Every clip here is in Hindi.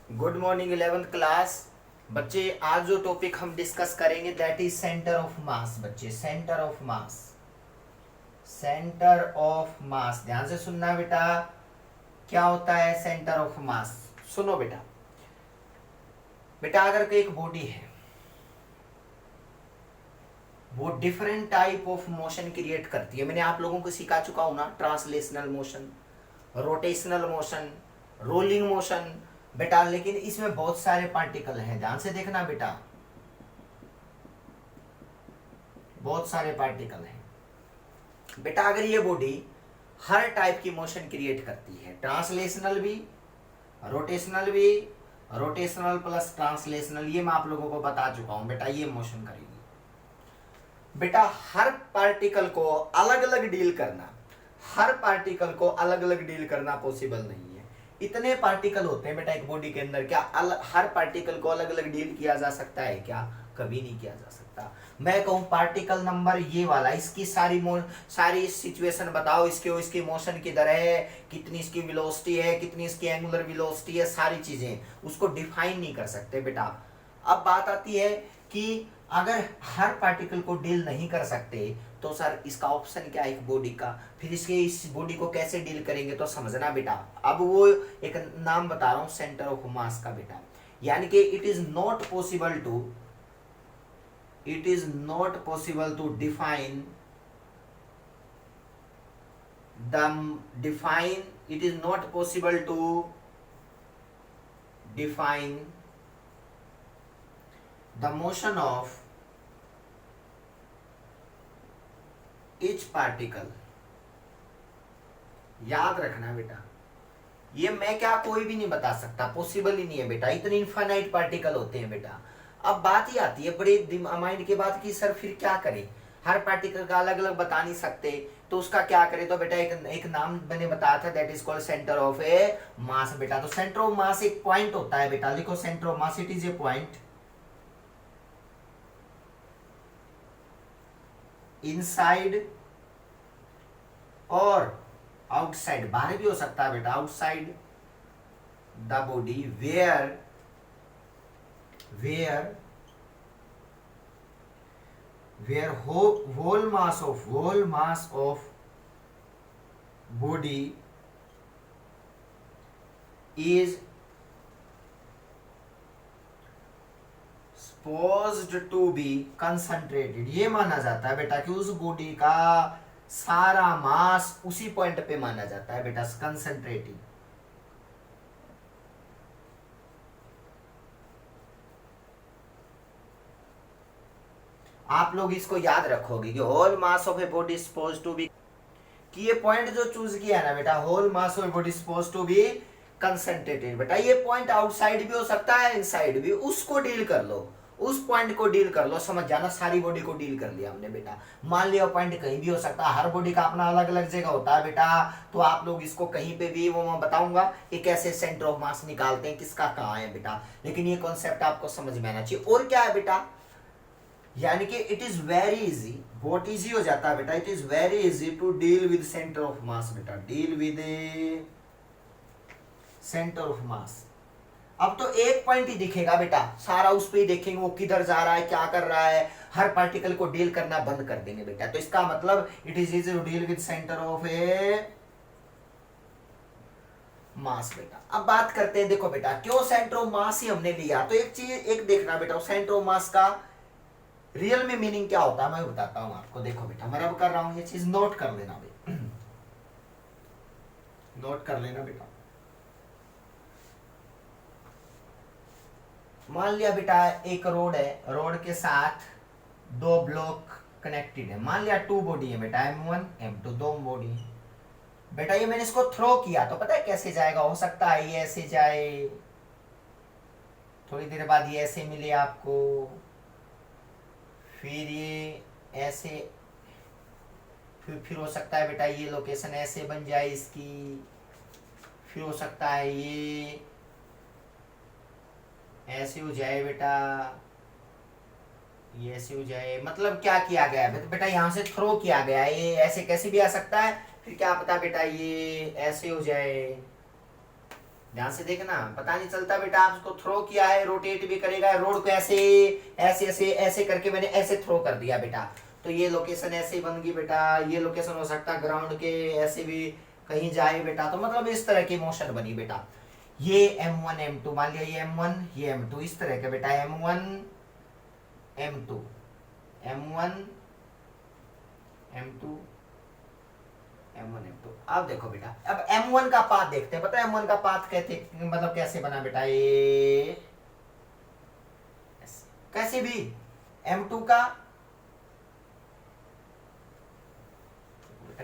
Good morning 11th class. बच्चे आज जो टॉपिक हम डिस्कस करेंगे that is centre of mass. बच्चे centre of mass, centre of mass ध्यान से सुनना बेटा। क्या होता है सेंटर ऑफ मास? सुनो बेटा। बेटा अगर एक बॉडी है वो different type of motion create करती है। मैंने आप लोगों को सिखा चुका हूं ना, translational motion, rotational motion, rolling motion बेटा। लेकिन इसमें बहुत सारे पार्टिकल हैं, ध्यान से देखना बेटा, बहुत सारे पार्टिकल हैं बेटा। अगर ये बॉडी हर टाइप की मोशन क्रिएट करती है, ट्रांसलेशनल भी, रोटेशनल भी, रोटेशनल प्लस ट्रांसलेशनल, ये मैं आप लोगों को बता चुका हूं बेटा, ये मोशन करेगी बेटा। हर पार्टिकल को अलग अलग डील करना, हर पार्टिकल को अलग अलग डील करना पॉसिबल नहीं है। इतने पार्टिकल होते हैं बेटा एक बॉडी के अंदर, क्या हर पार्टिकल को अलग अलग डील किया जा सकता है? क्या कभी नहीं किया जा सकता। मैं कहूं पार्टिकल नंबर ये वाला, इसकी सारी सिचुएशन बताओ, इसकी मोशन किधर है, कितनी इसकी वेलोसिटी है, कितनी इसकी एंगुलर वेलोसिटी है, सारी चीजें उसको डिफाइन नहीं कर सकते बेटा। अब बात आती है कि अगर हर पार्टिकल को डील नहीं कर सकते तो सर इसका ऑप्शन क्या है एक बॉडी का, फिर इस बॉडी को कैसे डील करेंगे? तो समझना बेटा। अब वो एक नाम बता रहा हूं सेंटर ऑफ मास का बेटा, यानी कि it is not possible to define it is not possible to define the motion of each particle। याद रखना बेटा, ये मैं क्या कोई भी नहीं बता सकता, पॉसिबल ही नहीं है बेटा, इतने इनफाइनाइट पार्टिकल होते हैं बेटा। अब बात ही आती है बड़े माइंड के बाद कि सर फिर क्या करें, हर पार्टिकल का अलग अलग बता नहीं सकते तो उसका क्या करें? तो बेटा एक नाम मैंने बताया था, that is called centre of a mass बेटा। तो सेंटर ऑफ मास एक पॉइंट होता है बेटा, लिखो centre of mass, it is a point inside और आउटसाइड, बाहर भी हो सकता है बेटा, outside the body where whole mass of body is supposed to be concentrated। ये माना जाता है बेटा कि उस बॉडी का सारा मास उसी पॉइंट पे माना जाता है बेटा, कंसंट्रेटिंग। आप लोग इसको याद रखोगे कि whole mass of a body suppose to be, कि ये पॉइंट जो चूज किया है ना बेटा, whole mass of a body suppose to be concentrated बेटा। ये पॉइंट आउटसाइड भी हो सकता है, इनसाइड भी, उसको डील कर लो, उस पॉइंट को डील कर लो, समझ जाना। सारी बॉडी को डील कर लिया हमने बेटा। मान लिया पॉइंट कहीं भी हो सकता है, हर बॉडी का अपना अलग अलग जगह होता है बेटा, तो आप लोग इसको कहीं पे भी, वो मैं बताऊंगा एक ऐसे सेंटर ऑफ मास निकालते हैं किसका कहाँ है बेटा। लेकिन ये कॉन्सेप्ट आपको समझ में आना चाहिए। और क्या है बेटा, यानी कि इट इज वेरी इजी, बहुत इजी हो जाता है बेटा, it is very easy to deal with centre of mass बेटा, deal with a centre of mass. अब तो एक पॉइंट ही दिखेगा बेटा, सारा उस पे ही देखेंगे वो किधर जा रहा है, क्या कर रहा है, हर पार्टिकल को डील करना बंद कर देंगे बेटा। तो इसका मतलब it is easy to deal with centre of a mass बेटा। अब बात करते हैं, देखो बेटा क्यों सेंटर ऑफ मास ही हमने लिया, तो एक चीज एक देखना बेटा, सेंटर ऑफ मास का रियल में मीनिंग क्या होता है मैं बताता हूं आपको। देखो बेटा मैं अब कर रहा हूं, ये चीज नोट कर लेना बेटा, नोट कर लेना बेटा। मान लिया बेटा एक रोड है, रोड के साथ दो ब्लॉक कनेक्टेड है, मान लिया टू बॉडी है बेटा, M1 M2, दो बॉडी बेटा। ये मैंने इसको थ्रो किया तो पता है कैसे जाएगा? हो सकता है ये ऐसे जाए, थोड़ी देर बाद ये ऐसे मिले आपको, फिर ये ऐसे, फिर हो सकता है बेटा ये लोकेशन ऐसे बन जाए इसकी, फिर हो सकता है ये ऐसे हो जाए बेटा, ये ऐसे हो जाए। मतलब क्या किया गया है बेटा, यहां से थ्रो किया गया है, ये ऐसे कैसे भी आ सकता है, फिर क्या पता बेटा ये ऐसे हो जाए, ध्यान से देखना, पता नहीं चलता बेटा, आप उसको थ्रो किया है, रोटेट भी करेगा, रोड को ऐसे ऐसे ऐसे ऐसे करके मैंने ऐसे थ्रो कर दिया बेटा, तो ये लोकेशन ऐसे ही बन गई बेटा। ये लोकेशन हो सकता है ग्राउंड के ऐसे भी कहीं जाए बेटा, तो मतलब इस तरह की मोशन बनी बेटा। ये M1 M2, मान लिया ये M1 ये M2, इस तरह का बेटा M1 M2 M1 M2 M1 M2। अब देखो बेटा, अब M1 का पाथ देखते हैं। पता है M1 का पाथ कहते मतलब कैसे बना बेटा, ये कैसे भी M2 का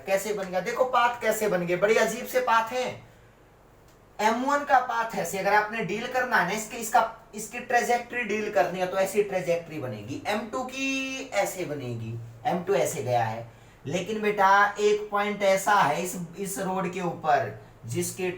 कैसे बन गया, देखो पाथ कैसे बन गए, बड़ी अजीब से पाथ है। M1 का पाथ ऐसे, अगर आपने डील करना है ना इसकी ट्रेजेक्ट्री डील करनी है तो ऐसी ट्रेजेक्ट्री बनेगी। M2 की ऐसे बनेगी, M2 ऐसे गया है, लेकिन बेटा एक पॉइंट ऐसा है इस रोड के ऊपर जिसकी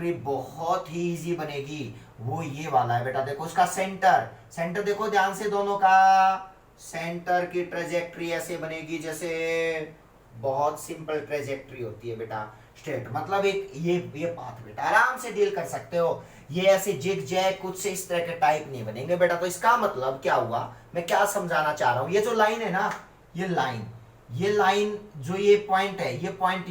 बहुत ही इजी बनेगी, वो ये वाला है बेटा। देखो उसका सेंटर देखो ध्यान से, दोनों का सेंटर की ट्रेजेक्ट्री ऐसे बनेगी जैसे बहुत सिंपल ट्रेजेक्ट्री होती है बेटा, स्ट्रेट। मतलब एक ये पाथ बेटा आराम से डील कर सकते हो। ये ऐसे जिग जैग कुछ से इस तरह के टाइप नहीं बनेंगे बेटा। तो इसका मतलब क्या हुआ, मैं क्या समझाना चाह रहा हूं, ये जो लाइन है ना, ये लाइन जो ये पॉइंट है, ये पॉइंट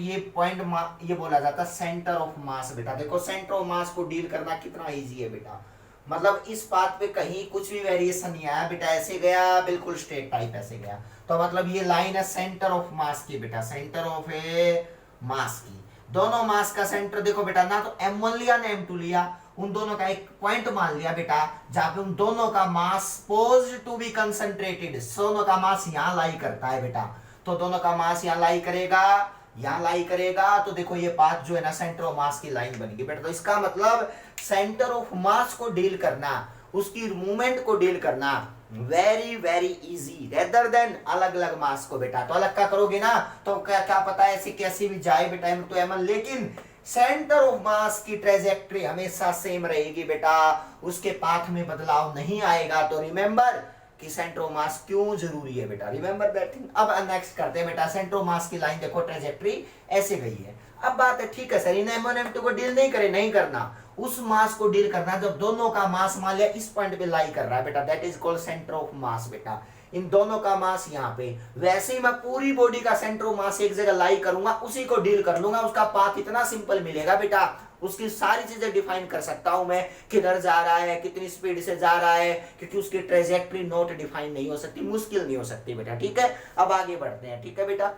ये बोला जाता है सेंटर ऑफ मास बेटा। देखो सेंटर ऑफ मास को डील करना कितना इजी है बेटा। मतलब इस पाथ पे कहीं कुछ भी वेरिएशन नहीं आया बेटा, ऐसे गया बिल्कुल स्ट्रेट टाइप ऐसे गया। तो मतलब ये लाइन है सेंटर ऑफ मास की बेटा, सेंटर ऑफ ए मास की। दोनों मास का सेंटर देखो बेटा, ना तो M1 लिया ना M2 लिया, उन दोनों का एक पॉइंट मान लिया बेटा जहां पे उन दोनों का मास सपोज टू बी कंसंट्रेटेड, दोनों का मास यहां लाई करता है बेटा। तो दोनों का मास यहां लाई करेगा, तो देखो ये पाथ जो है ना सेंटर ऑफ मास की लाइन बनेगी बेटा। तो इसका मतलब सेंटर ऑफ मास को डील करना, उसकी मूवमेंट को डील करना very very easy rather than अलग अलग मास को बेटा। तो अलग का करोगे ना तो क्या पता है ऐसे कैसी भी जाए बेटा M2 M1, लेकिन सेंटर ऑफ मास की ट्रेजेक्ट्री हमेशा सेम रहेगी बेटा, उसके पाथ में बदलाव नहीं आएगा। तो रिमेंबर कि सेंटर ऑफ मास क्यों जरूरी है बेटा, रिमेंबर दैट थिंग। अब नेक्स्ट करते हैं बेटा, सेंटर ऑफ मास की लाइन देखो ट्रेजेक्ट्री ऐसे गई है। अब बात है ठीक है सर इन M1 M2 को डील नहीं करना, उस मास को डील करना जब दोनों का मास मान लिया इस पॉइंट पे लाई कर रहा है बेटा, that is called centre of mass बेटा। इन दोनों का मास यहाँ पे, वैसे ही मैं पूरी बॉडी का सेंटर ऑफ मास एक जगह लाई करूंगा, उसी को डील कर लूंगा, उसका पाथ इतना सिंपल मिलेगा बेटा, उसकी सारी चीजें डिफाइन कर सकता हूं मैं, किधर जा रहा है, कितनी स्पीड से जा रहा है, क्योंकि उसकी ट्रेजेक्ट्री नोट डिफाइन नहीं हो सकती, मुश्किल नहीं हो सकती बेटा। ठीक है, अब आगे बढ़ते हैं। ठीक है बेटा,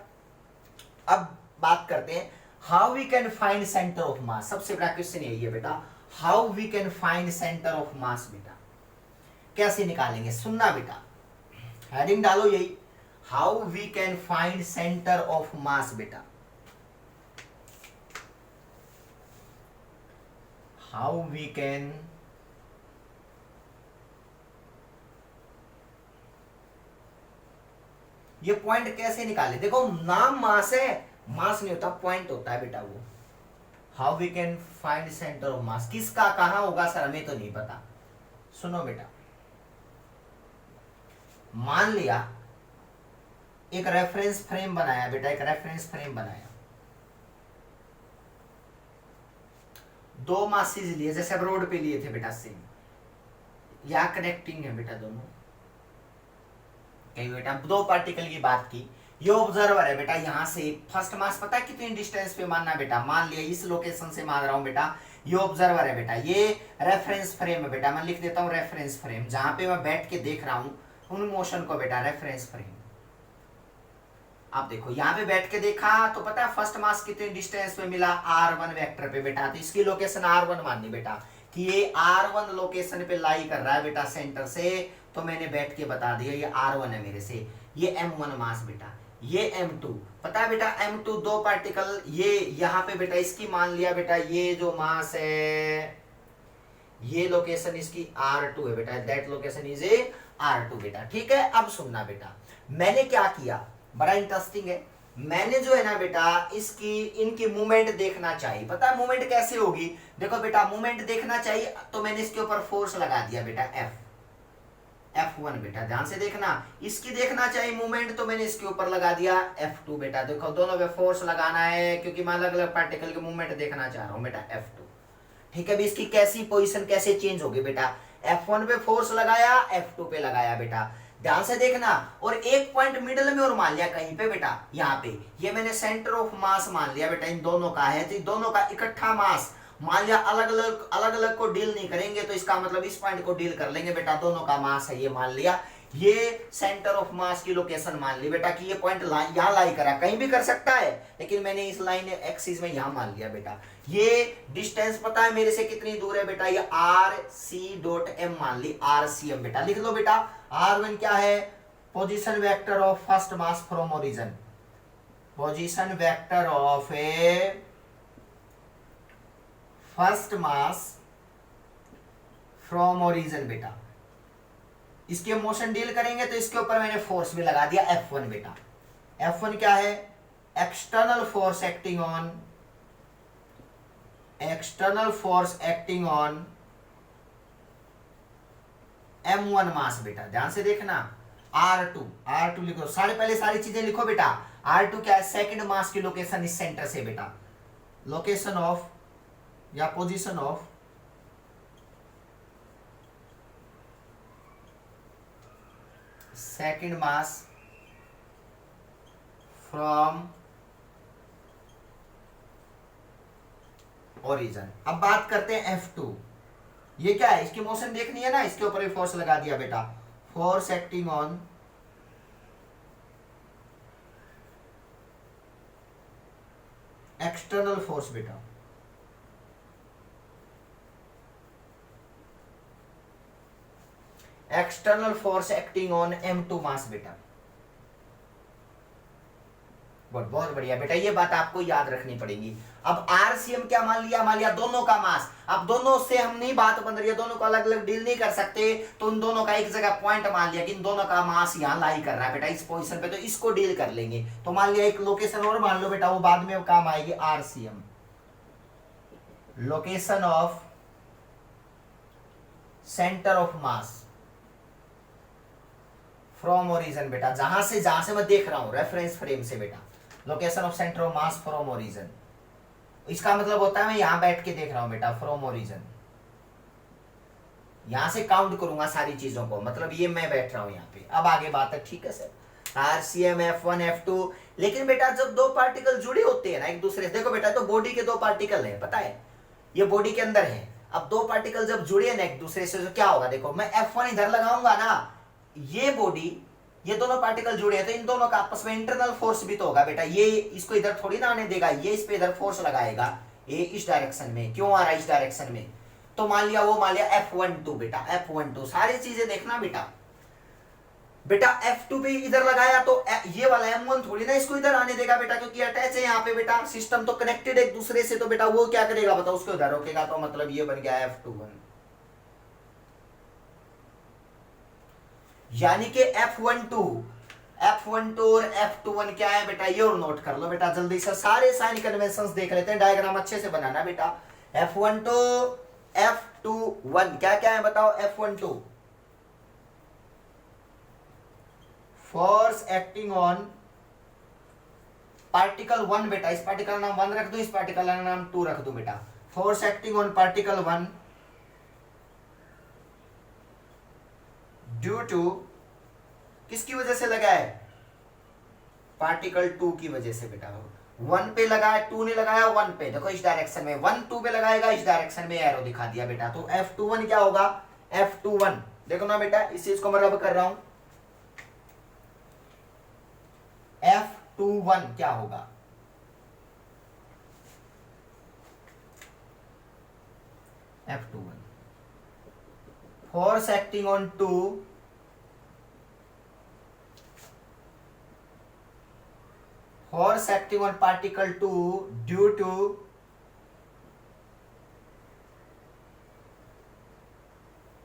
अब बात करते हैं how we can find centre of mass. सबसे बड़ा क्वेश्चन यही है बेटा, how we can find centre of mass बेटा, कैसे निकालेंगे। सुनना बेटा, हेडिंग डालो यही, how we can find centre of mass बेटा, हाउ वी कैन ये पॉइंट कैसे निकाले। देखो नाम मास है, मास नहीं होता पॉइंट होता है बेटा वो। How we can find centre of mass, किसका कहां होगा सर हमें तो नहीं पता। सुनो बेटा, मान लिया एक रेफरेंस फ्रेम बनाया बेटा, एक रेफरेंस फ्रेम बनाया, दो मासेज लिए जैसे अब रोड पे लिए थे बेटा, सेम यहां कनेक्टिंग है बेटा दोनों। कहीं बेटा दो पार्टिकल की बात की, ये ऑब्जर्वर है बेटा, यहां से फर्स्ट मास पता है कितनी डिस्टेंस पे मानना बेटा, मान लिया इस लोकेशन से मान रहा हूं बेटा, ये ऑब्जर्वर है बेटा, ये रेफरेंस फ्रेम है बेटा, मैं लिख देता हूं रेफरेंस फ्रेम, जहां पे मैं बैठ के देख रहा हूं उन मोशन को बेटा, रेफरेंस फ्रेम। आप देखो यहां पे बैठ के देखा तो पता है फर्स्ट मास कितनी डिस्टेंस पे मिला, R1 वेक्टर पे बेटा, तो इसकी लोकेशन R1 माननी बेटा कि ये R1 लोकेशन पे लाई कर रहा है बेटा सेंटर से, तो मैंने बैठ के बता दिया ये R1 है मेरे से, ये M1 मास बेटा, ये M2 पता है बेटा, M2 दो पार्टिकल, ये यहाँ पे बेटा इसकी मान लिया बेटा, ये जो मास है ये लोकेशन इसकी R2 है बेटा, that location is a R2 बेटा। ठीक है, अब सुनना बेटा, मैंने क्या किया, बड़ा इंटरेस्टिंग है, मैंने जो है ना बेटा इसकी इनकी मूवमेंट देखना चाहिए। पता है मूवमेंट कैसे होगी, देखो बेटा मूवमेंट देखना चाहिए तो मैंने इसके ऊपर फोर्स लगा दिया बेटा F1 बेटा, ध्यान से देखना, इसकी देखना चाहिए मूवमेंट तो मैंने इसके ऊपर लगा दिया F2 बेटा। देखो दोनों पे फोर्स लगाना है क्योंकि मैं अलग अलग पार्टिकल की मूवमेंट देखना चाह रहा हूं बेटा F2। ठीक है, अभी इसकी कैसी पोजीशन कैसे चेंज होगी बेटा, F1 पे फोर्स लगाया, F2 पे लगाया बेटा, ध्यान से देखना, और एक पॉइंट मिडल में और मान लिया कहीं पे बेटा, यहाँ पे ये मैंने सेंटर ऑफ मास मान लिया बेटा, इन दोनों का है, तो इन दोनों का इकट्ठा मास मान लिया, अलग अलग को डील नहीं करेंगे, तो इसका मतलब इस पॉइंट को डील कर लेंगे बेटा, दोनों का मास है ये मान लिया, ये सेंटर ऑफ मास की लोकेशन मान ली बेटा कि ये पॉइंट यहाँ लाई करा, कहीं भी कर सकता है, लेकिन मैंने इस लाइन एक्सिस में यहाँ मान लिया बेटा। ये डिस्टेंस पता है मेरे से कितनी दूर है बेटा, ये RC.m मान ली, RCM बेटा, लिख लो बेटा। R1 क्या है, position vector of first mass from origin, position vector of A first mass from origin बेटा। इसके मोशन डील करेंगे तो इसके ऊपर मैंने फोर्स भी लगा दिया F1 बेटा। F1 क्या है, external force acting on, external force acting on M1 मास बेटा, ध्यान से देखना। R2 लिखो, पहले सारी चीजें लिखो बेटा। R2 क्या है, सेकंड मास की लोकेशन इस सेंटर से बेटा, लोकेशन ऑफ या position of second mass from origin. अब बात करते हैं F2, ये क्या है, इसकी मोशन देखनी है ना, इसके ऊपर भी फोर्स लगा दिया बेटा, force acting on external force बेटा, external force acting on M2 mass बेटा। बहुत बढ़िया बेटा, ये बात आपको याद रखनी पड़ेगी। अब RCM क्या मान लिया दोनों का मास। अब दोनों से हम नहीं बात बन रही है, दोनों को अलग अलग डील नहीं कर सकते, तो उन दोनों का एक जगह पॉइंट मान लिया कि इन दोनों का मास यहाँ लाई कर रहा है बेटा, इस पोजीशन पे, तो इसको डील कर लेंगे। तो मान लिया एक लोकेशन और मान लो बेटा, वो बाद में काम आएगी, RCM, location of centre of mass from origin बेटा, जहां से मैं देख रहा हूं रेफरेंस फ्रेम से बेटा, location of centre of mass from origin. इसका मतलब होता है मैं यहां बैठ के देख रहा हूं बेटा, फ्रॉम ओरिजिन, यहां से काउंट करूंगा सारी चीजों को, मतलब ये मैं बैठ रहा हूं यहां पे। अब आगे बात है, ठीक है सर, RCM F1 F2, लेकिन बेटा जब दो पार्टिकल जुड़े होते हैं ना एक दूसरे से, देखो बेटा तो बॉडी के दो पार्टिकल है, पता है ये बॉडी के अंदर है। अब दो पार्टिकल जब जुड़े हैं ना एक दूसरे से, तो क्या होगा, देखो मैं F1 इधर लगाऊंगा ना, ये बॉडी, ये दोनों पार्टिकल जुड़े हैं, तो इन दोनों का आपस में इंटरनल फोर्स भी तो होगा बेटा, ये इसको इधर थोड़ी ना आने देगा, ये इस पे इधर फोर्स लगाएगा, ये इस डायरेक्शन में, क्यों आ रहा है इस डायरेक्शन में, तो मान लिया वो मान लिया F12 बेटा, F12 सारी चीजें देखना बेटा। बेटा F2 पे इधर लगाया तो ये वाला M1 थोड़ी ना इसको इधर आने देगा बेटा, क्योंकि अटैच है यहाँ पे बेटा, सिस्टम तो कनेक्टेड एक दूसरे से, तो बेटा वो क्या करेगा बताओ, उसको इधर रोकेगा, तो मतलब ये बन गया F21, यानी कि F12 और F21 क्या है बेटा, ये और नोट कर लो बेटा जल्दी से, सारे साइन कन्वेंशंस देख लेते हैं, डायग्राम अच्छे से बनाना बेटा। F12 F21 क्या क्या है बताओ, F12 force acting on particle 1 बेटा, इस पार्टिकल का नाम 1 रख दो, इस पार्टिकल का नाम 2 रख दो बेटा, force acting on particle 1 due to, किसकी वजह से लगा है, पार्टिकल 2 की वजह से बेटा, 1 पे लगाया, 2 ने लगाया 1 पे, देखो इस डायरेक्शन में, 1 2 पे लगाएगा, इस डायरेक्शन में एरो दिखा दिया बेटा, तो F21 क्या होगा, F21 देखो ना बेटा, इस चीज को मैं रब कर रहा हूं, F21 क्या होगा, F21 force acting on 2 force acting on particle 2 due to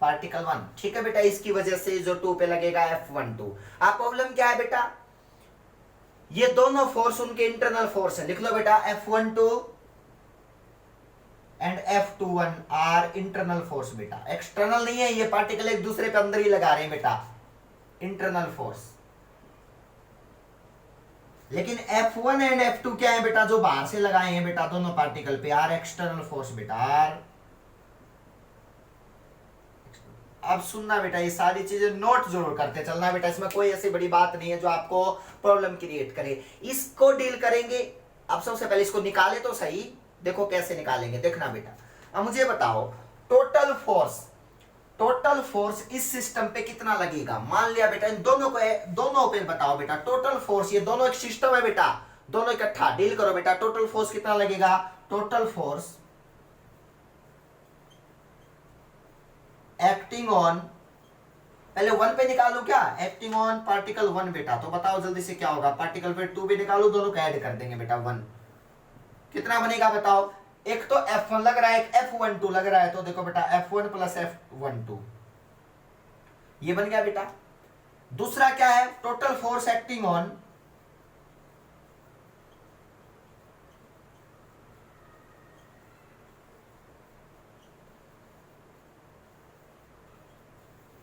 particle 1, ठीक है बेटा, इसकी वजह से जो 2 पे लगेगा F12। आप प्रॉब्लम क्या है बेटा, ये दोनों फोर्स उनके इंटरनल फोर्स है, लिख लो बेटा F12 and F21 are internal force बेटा, एक्सटर्नल नहीं है, ये पार्टिकल एक दूसरे पे अंदर ही लगा रहे हैं बेटा, इंटरनल फोर्स। लेकिन F1 एंड F2 क्या है बेटा, जो बाहर से लगाए हैं बेटा दोनों पार्टिकल पे, आर एक्सटर्नल फोर्स बेटा, आर अब सुनना बेटा, ये सारी चीजें नोट जरूर करते चलना बेटा, इसमें कोई ऐसी बड़ी बात नहीं है जो आपको प्रॉब्लम क्रिएट करे। इसको डील करेंगे। अब सबसे पहले इसको निकाले तो सही, देखो कैसे निकालेंगे, देखना बेटा। अब मुझे बताओ टोटल फोर्स इस सिस्टम पे कितना लगेगा। मान लिया बेटा इन दोनों पे बताओ बेटा टोटल फोर्स, ये दोनों एक सिस्टम है बेटा, दोनों इकट्ठा डील करो बेटा। टोटल फोर्स कितना लगेगा, टोटल फोर्स एक्टिंग ऑन, पहले 1 पे निकालो क्या, एक्टिंग ऑन पार्टिकल 1 बेटा। तो बताओ जल्दी से क्या होगा, पार्टिकल पे 2 भी निकालो, दोनों को ऐड कर देंगे बेटा 1, कितना बनेगा बताओ। एक तो F1 लग रहा है, एक F12 लग रहा है, तो देखो बेटा F1 प्लस F12 ये बन गया बेटा। दूसरा क्या है, टोटल फोर्स एक्टिंग ऑन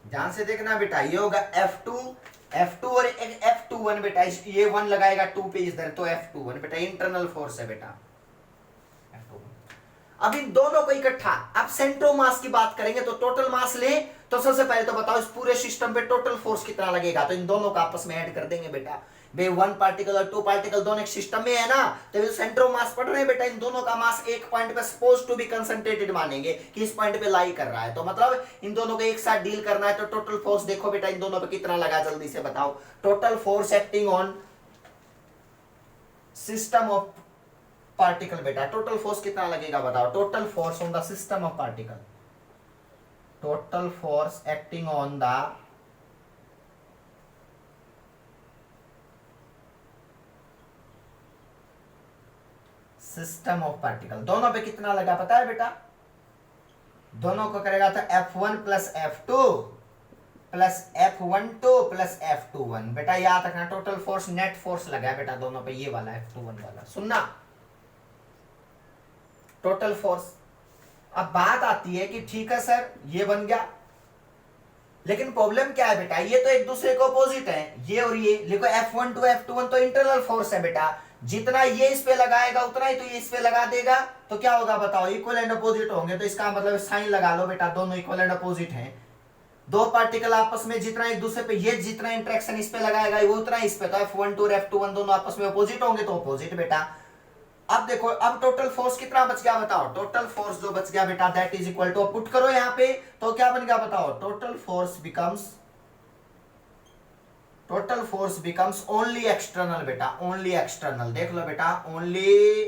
ध्यान से देखना बेटा, ये होगा F2 और एक F21 बेटा, ये 1 लगाएगा 2 पे इधर, तो F21 बेटा इंटरनल फोर्स है बेटा F21। अब इन दोनों को इकट्ठा, अब सेंट्रो मास की बात करेंगे तो टोटल मास ले, तो सबसे पहले तो बताओ इस पूरे सिस्टम पे टोटल फोर्स कितना लगेगा। तो इन दोनों को आपस में ऐड कर देंगे बेटा। बे 1 पार्टिकल और 2 पार्टिकल दोनों एक सिस्टम में है ना, तो ये सेंट्रो मास पढ़ रहे हैं बेटा, इन दोनों का मास एक पॉइंट पे सपोज टू बी कंसंट्रेटेड मानेंगे कि इस पॉइंट पे लाई कर रहा है, तो मतलब इन दोनों को एक साथ डील करना है। तो टोटल फोर्स देखो बेटा इन दोनों पे कितना लगा, जल्दी से बताओ। Total force acting on system of particle बेटा, टोटल फोर्स कितना लगेगा बताओ। Total force on the system of particle, total force acting on the system of particle, दोनों पे कितना लगा पता है बेटा, दोनों को करेगा तो F1 plus F2 plus F12 plus F21 बेटा, याद रखना टोटल फोर्स नेट फोर्स लगा है बेटा दोनों पे, ये वाला F21 वाला, सुनना टोटल फोर्स। अब बात आती है कि ठीक है सर ये बन गया, लेकिन प्रॉब्लम क्या है बेटा, ये तो एक दूसरे को अपोजिट है, ये और ये लिखो F12 F21 तो इंटरनल फोर्स है बेटा, जितना ये इस पे लगाएगा उतना ही तो ये इस पे लगा देगा, तो क्या होगा बताओ, इक्वल एंड अपोजिट होंगे। तो इसका मतलब साइन लगा लो बेटा, दोनों इक्वल एंड अपोजिट हैं। दो पार्टिकल आपस में जितना एक दूसरे पे, ये जितना इंटरेक्शन इस पे लगाएगा वो उतना इस पे, तो F12 और F21 दोनों आपस में अपोजिट होंगे, तो अपोजिट बेटा। अब देखो अब टोटल फोर्स कितना बच गया बताओ, टोटल फोर्स जो बच गया बेटा that is equal to, put करो यहां पे तो क्या बन गया बताओ, total force becomes only external बेटा, ओनली एक्सटर्नल। देख लो बेटा ओनली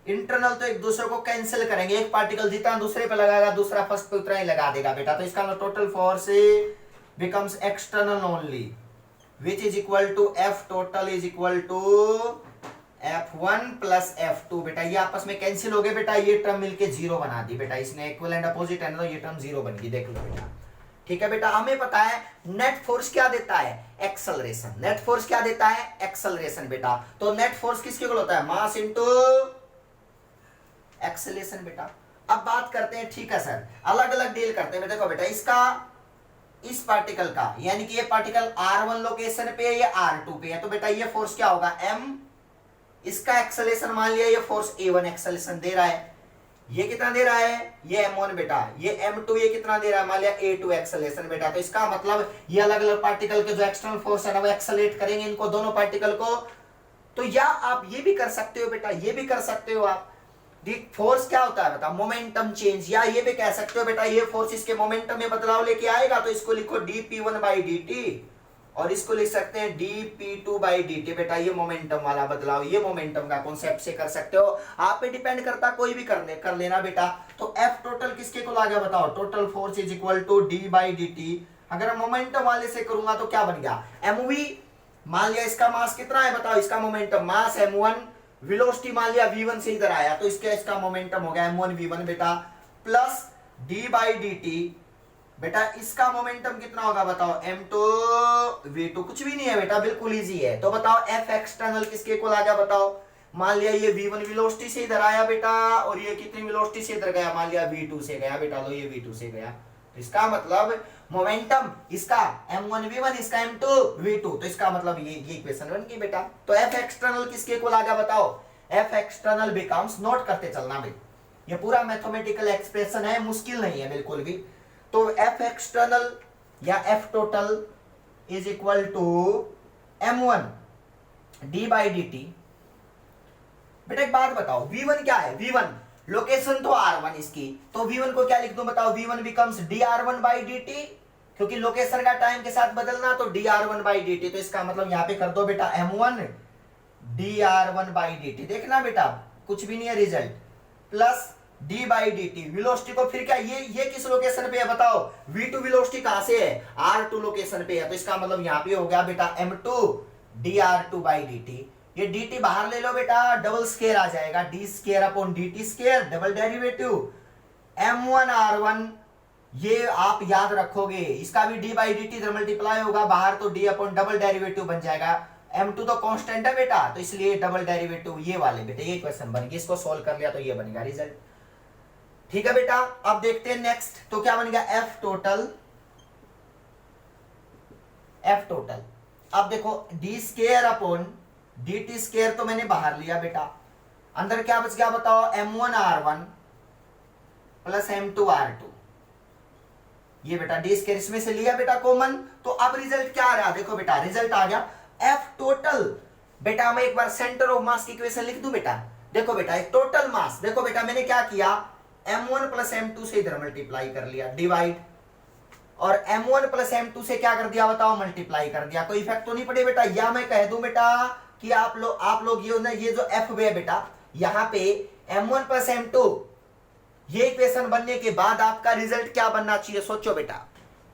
इंटरनल तो एक दूसरे को कैंसिल करेंगे, एक पार्टिकल जितना दूसरे पे लगाएगा दूसरा फर्स्ट पे उतना ही लगा देगा बेटा, तो इसका मतलब total force becomes external only, which is equal to F total is equal to F1 plus F2 बेटा, ये आपस में कैंसिल हो गए बेटा, ये टर्म मिलके 0 बना दी बेटा, इसने इक्वल एंड अपोजिट है ना, तो ये टर्म 0 बन गई, देख लो बेटा। ठीक है बेटा, हमें पता है नेट फोर्स क्या देता है, एक्सेलरेशन। नेट फोर्स क्या देता है, एक्सेलरेशन बेटा। तो नेट फोर्स किसके इक्वल होता है, मास इनटू एक्सेलरेशन बेटा। अब बात करते हैं, ठीक है सर अलग अलग डील करते हैं। देखो बेटा इसका इस पार्टिकल का, यानी कि ये पार्टिकल R1 लोकेशन पे है, ये R2 पे है, तो बेटा ये फोर्स क्या होगा M, इसका एक्सेलरेशन मान लिया ये फोर्स A1 एक्सेलरेशन दे रहा है, ये कितना दे रहा है, ये M1 बेटा, ये M2 ये कितना दे रहा है, मान लिया A2 एक्सेलरेशन बेटा। तो इसका मतलब ये अलग अलग पार्टिकल के जो एक्सटर्नल फोर्स है ना वो एक्सेलरेट करेंगे इनको दोनों पार्टिकल को। तो या आप ये भी कर सकते हो बेटा, ये भी कर सकते हो आप, फोर्स क्या होता है बता, मोमेंटम चेंज, या ये भी कह सकते हो बेटा ये फोर्स इसके मोमेंटम में बदलाव लेके आएगा, तो इसको लिखो dp1/dt और इसको लिख सकते हैं dp2/dt बेटा, ये मोमेंटम वाला बदलाव, ये मोमेंटम का कॉन्सेप्ट से कर सकते हो, आप पे डिपेंड करता कोई भी कर लेना बेटा। तो F टोटल किसके को लागे बताओ, total force is equal to d/dt। अगर मोमेंटम वाले से करूंगा तो क्या बन गया, mv, मान लिया इसका मास कितना है बताओ, इसका मोमेंटम मास m1, वेलोसिटी मान लिया v1 से इधर आया, तो इसका मोमेंटम हो गया m1 v1 बेटा, प्लस d/dt बेटा, इसका मोमेंटम कितना होगा बताओ, m2 v2, कुछ भी नहीं है बेटा, बिल्कुल इजी है। तो बताओ F एक्सटर्नल किसके को आ गया बताओ, मान लिया ये v1 वेलोसिटी से इधर आया बेटा, और ये कितनी वेलोसिटी से इधर गया, मान लिया v2 से गया बेटा, तो ये v2 से गया, तो इसका मतलब मोमेंटम इसका m1 v1, इसका m2 v2, तो इसका मतलब ये इक्वेशन बन गई बेटा। तो F एक्सटर्नल किसके को आ गया बताओ, F एक्सटर्नल बिकम्स, नोट करते चलना भाई, ये पूरा मैथमेटिकल एक्सप्रेशन है, मुश्किल नहीं है बिल्कुल भी। तो एफ एक्सटर्नल या F total is equal to m1 d by d t. बेटा एक बात बताओ, v1 क्या है? v1 लोकेशन तो r1 इसकी, तो v1 को क्या लिख दूं बताओ? v1 becomes dr1 by dt, क्योंकि लोकेशन का टाइम के साथ बदलना तो dr1 बाई dt, तो इसका मतलब यहां पे कर दो बेटा m1 dr1 बाई dt। देखना बेटा कुछ भी नहीं है result, plus d by dt। Velocity को फिर क्या, ये किस लोकेशन पे है बताओ? v2 वेलोसिटी कहां से है? r2 लोकेशन पे है, तो इसका मतलब यहां पे हो गया बेटा m2 dr2 बाई dt। ये dt बाहर ले लो बेटा, डबल स्केयर आ जाएगा, d square upon dt square, double derivative m1 r1, ये आप याद रखोगे। इसका भी d बाई dt इधर मल्टीप्लाई होगा बाहर, तो d अपॉन डबल डेरिवेटिव बन जाएगा। m2 तो कांस्टेंट है बेटा, तो इसलिए डबल डेरिवेटिव ये वाले बेटा, ये क्वेश्चन बन गया। इसको सॉल्व कर लिया तो ये बनेगा रिजल्ट। ठीक है बेटा, अब देखते हैं नेक्स्ट, तो क्या बन गया? F total, F total. अब देखो D square upon d t square तो मैंने बाहर लिया बेटा, अंदर क्या बच गया बताओ? m1 r1 plus m2 r2, ये बेटा डी स्केयर इसमें से लिया बेटा कॉमन। तो अब रिजल्ट क्या आ रहा? देखो बेटा रिजल्ट आ गया एफ टोटल। बेटा मैं एक बार सेंटर ऑफ मास की इक्वेशन लिख दूं बेटा। देखो बेटा एक टोटल मास, देखो बेटा मैंने क्या किया? m1 प्लस m2 से इधर मल्टीप्लाई कर लिया, डिवाइड, और m1 प्लस m2 से क्या कर दिया बताओ? मल्टीप्लाई कर दिया। कोई इफेक्ट तो नहीं पड़े बेटा? या मैं कह दूं बेटा कि आप लोग ये जो f है बेटा, यहां पे m1 प्लस m2, ये इक्वेशन बनने के बाद आपका रिजल्ट क्या बनना चाहिए? सोचो बेटा।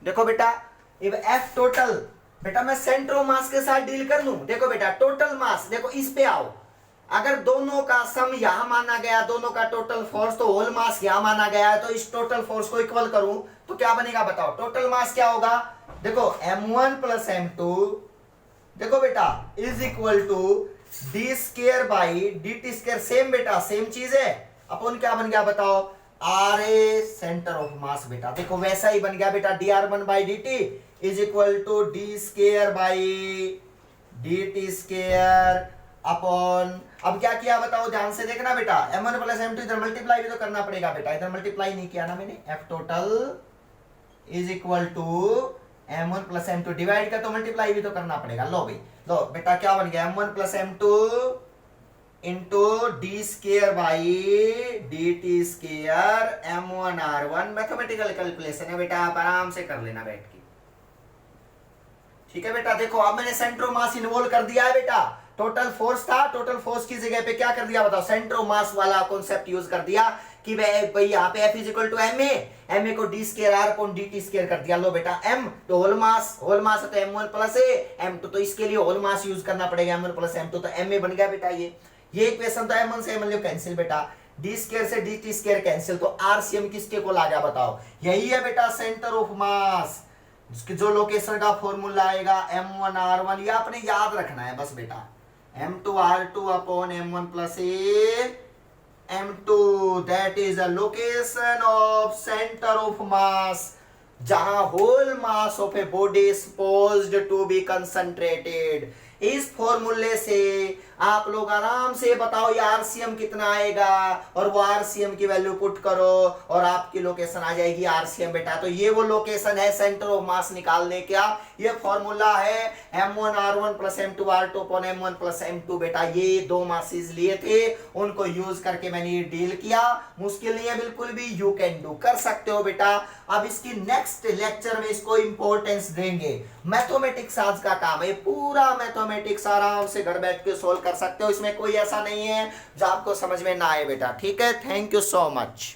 देखो बेटा एफ टोटल, बेटा मैं सेंटर ऑफ मास के साथ डील कर लूं। देखो बेटा टोटल मास, देखो इस पे आओ, अगर दोनों का सम यहां माना गया, दोनों का टोटल फोर्स, तो होल मास यहां माना गया है, तो इस टोटल फोर्स को इक्वल करूं तो क्या बनेगा बताओ? टोटल मास क्या होगा? देखो m1 प्लस m2, देखो बेटा is equal to d square by d t square, same बेटा सेम चीज है, अपन क्या बन गया बताओ? R a centre of mass बेटा। देखो वैसा ही बन गया बेटा, dr1 by dt is equal to d square by d t square upon, अब क्या किया बताओ? ध्यान से देखना बेटा, m1 प्लस m2 इधर मल्टीप्लाई भी तो करना पड़ेगा बेटा, इधर मल्टीप्लाई नहीं किया ना मैंने। f total is equal to m1 plus m2, divide का तो मल्टीप्लाई भी तो करना पड़ेगा। लो भाई लो बेटा क्या बन गया? m1 plus m2 into D square by d t square m1 r1। Mathematical calculation है बेटा, आप आराम से कर लेना बैठ के। ठीक है बेटा, देखो अब मैंने सेंटर ऑफ मास इन्वॉल्व कर दिया है बेटा। टोटल फोर्स था, टोटल फोर्स की जगह पे क्या कर दिया बताओ? सेंटर ऑफ मास वाला कॉन्सेप्ट यूज कर दिया कि भाई यहाँ पे F is equal to m a को d square r upon d t square कर दिया। लो बेटा m तो होल मास है तो m1 प्लस ए, m2 तो इसके लिए होल मास यूज करना पड़ेगा, m1 प्लस m2 तो m ए बन गया बेटा। ये इक्वेशन तो m1 से m कैंसिल बेटा, डी स्केयर से डी टी स्केयर कैंसिल, तो आरसीएम किसके को ला गया बताओ? यही है बेटा सेंटर ऑफ मास, जो लोकेशन का फॉर्मूला आएगा m1 r1, ये आपने याद रखना है बस बेटा, m2 r2 upon m1 plus a m2, that is a location of centre of mass, जहां whole mass of a body is supposed to be concentrated. इस फॉर्मूले से आप लोग आराम से बताओ ये आरसीएम कितना आएगा, और वो आरसीएम की वैल्यू पुट करो और आपकी लोकेशन आ जाएगी आरसीएम बेटा। तो ये वो लोकेशन है सेंटर ऑफ मास निकालने का, ये फॉर्मूला है m1 r1 plus m2 r2 upon m1 plus m2 बेटा। ये दो मासेस लिए थे, उनको यूज करके मैंने ये डील किया। मुश्किल नहीं है बिल्कुल भी, यू कैन डू, कर सकते हो बेटा। अब इसकी नेक्स्ट लेक्चर में इसको इंपॉर्टेंस देंगे। मैथमेटिक्स आज का काम है, पूरा मैथमेटिक्स आराम से घर बैठ के सोल्व कर सकते हो, इसमें कोई ऐसा नहीं है जो आपको समझ में ना आए बेटा। ठीक है, थैंक यू सो मच।